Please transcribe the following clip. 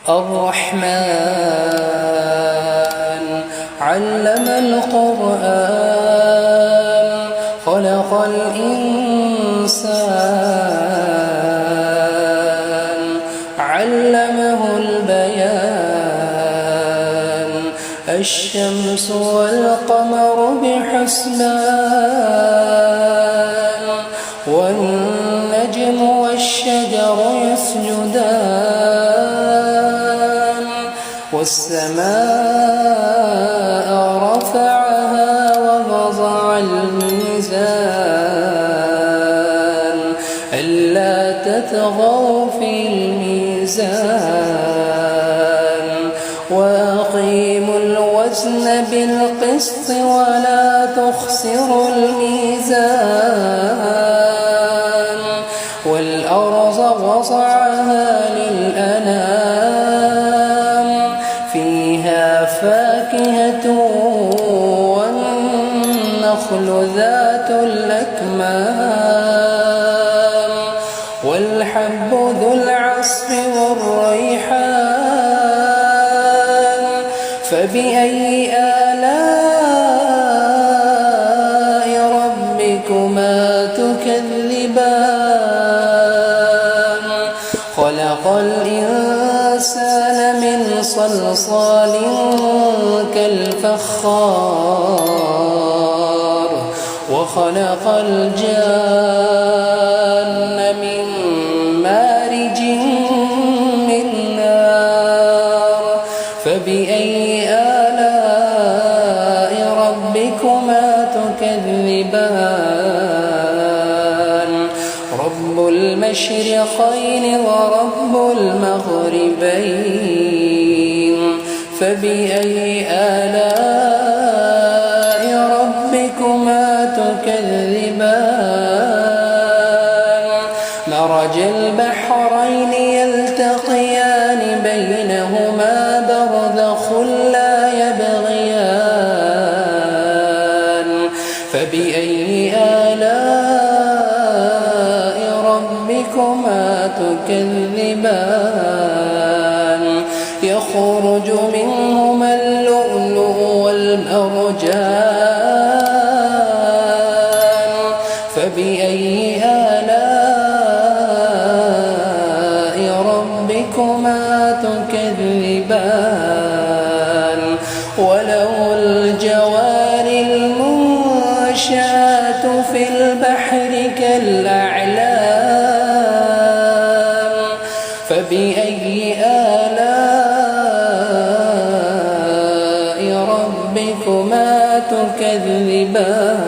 الرحمن علم القرآن خلق الإنسان علمه البيان الشمس والقمر بحسبان والنجم والشجر يسجدان والسماء رفعها ووضع الميزان ألا تطغوا في الميزان وأقيموا الوزن بالقسط ولا تخسروا الميزان والأرض وضعها للأنام فيها فاكهة والنخل ذات الأكمام والحب ذو العصف والريحان فبأي آلاء ربكما تكذبان خلق الإنسان من صلصال كالفخار وخلق الجان من مارج من نار فبأي آلاء ربكما تكذبان رب المشرقين ورب المغربين فبأي آلاء ربكما تكذبان مرج البحرين يلتقيان بينهما برزخ لا يبغيان فبأي آلاء ربكما تكذبان يخرج منهما اللؤلؤ والمرجان فبأي آلاء ربكما تكذبان وله الجوار المنشآت في البحر كالأعلام فبأي آلاء ربكما تكذبان